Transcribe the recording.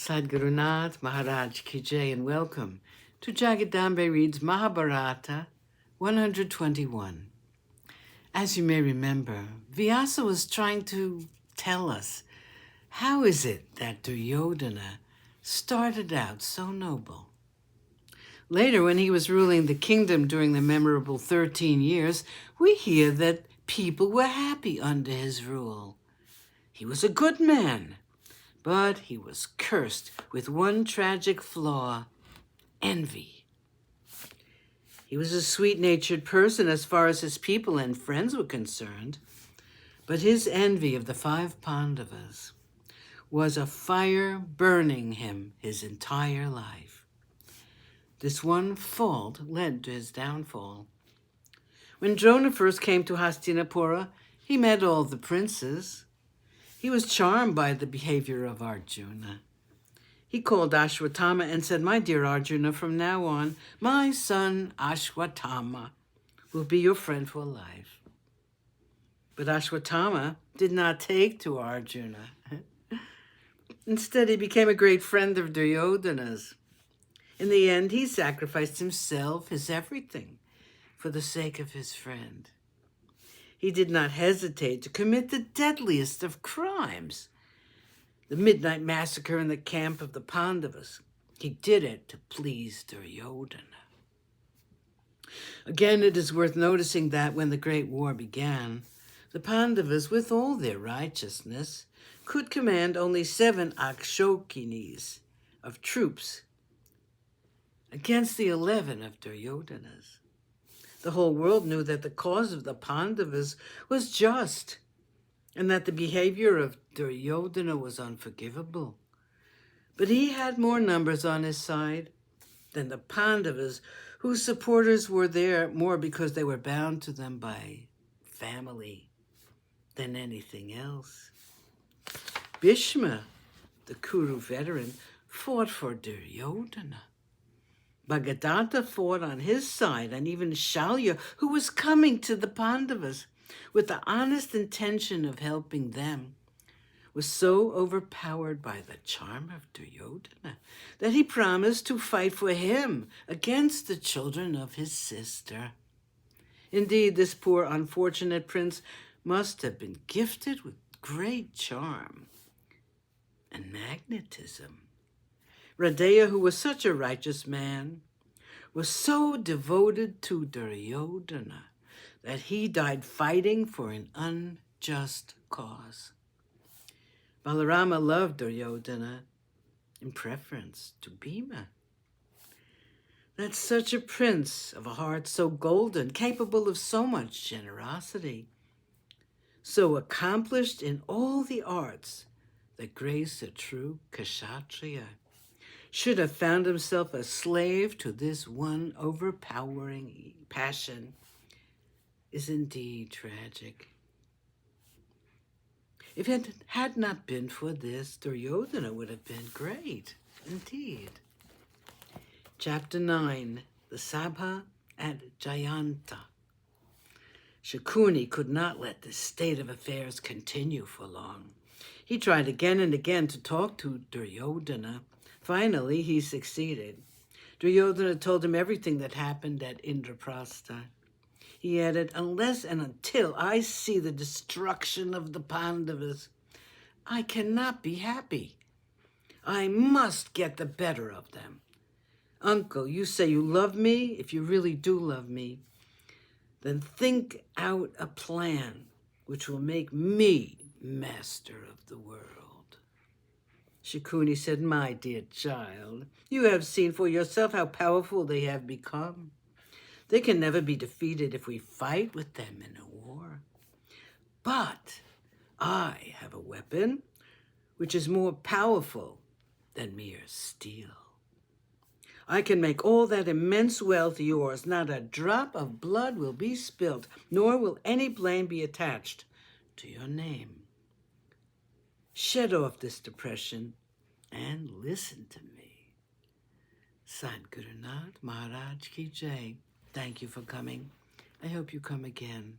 Sadguru Nath Maharaj Ki Jai, and welcome to Jagadambe Reads Mahabharata 121. As you may remember, Vyasa was trying to tell us how is it that Duryodhana started out so noble. Later, when he was ruling the kingdom during the memorable 13 years, we hear that people were happy under his rule. He was a good man, but he was cursed with one tragic flaw: envy. He was a sweet-natured person as far as his people and friends were concerned, but his envy of the 5 Pandavas was a fire burning him his entire life. This one fault led to his downfall. When Drona first came to Hastinapura, he met all the princes. He was charmed by the behavior of Arjuna. He called Ashwatthama and said, "My dear Arjuna, from now on, my son Ashwatthama will be your friend for life." But Ashwatthama did not take to Arjuna. Instead, he became a great friend of Duryodhana's. In the end, he sacrificed himself, his everything, for the sake of his friend. He did not hesitate to commit the deadliest of crimes, the midnight massacre in the camp of the Pandavas. He did it to please Duryodhana. Again, it is worth noticing that when the Great War began, the Pandavas, with all their righteousness, could command only 7 Akshokinis of troops against the 11 of Duryodhana's. The whole world knew that the cause of the Pandavas was just, and that the behavior of Duryodhana was unforgivable. But he had more numbers on his side than the Pandavas, whose supporters were there more because they were bound to them by family than anything else. Bhishma, the Kuru veteran, fought for Duryodhana. Bhagadatta fought on his side, and even Shalya, who was coming to the Pandavas with the honest intention of helping them, was so overpowered by the charm of Duryodhana that he promised to fight for him against the children of his sister. Indeed, this poor unfortunate prince must have been gifted with great charm and magnetism. Radeya, who was such a righteous man, was so devoted to Duryodhana that he died fighting for an unjust cause. Balarama loved Duryodhana in preference to Bhima. That such a prince of a heart so golden, capable of so much generosity, so accomplished in all the arts that grace a true Kshatriya, should have found himself a slave to this one overpowering passion is indeed tragic. If it had not been for this, Duryodhana would have been great, indeed. Chapter 9, the Sabha at Jayanta. Shakuni could not let this state of affairs continue for long. He tried again and again to talk to Duryodhana. Finally, he succeeded. Duryodhana told him everything that happened at Indraprastha. He added, "Unless and until I see the destruction of the Pandavas, I cannot be happy. I must get the better of them. Uncle, you say you love me. If you really do love me, then think out a plan which will make me master of the world." Shakuni said, "My dear child, you have seen for yourself how powerful they have become. They can never be defeated if we fight with them in a war. But I have a weapon which is more powerful than mere steel. I can make all that immense wealth yours. Not a drop of blood will be spilt, nor will any blame be attached to your name. Shed off this depression and listen to me." Sadguru Nath Maharaj Ki Jai. Thank you for coming. I hope you come again.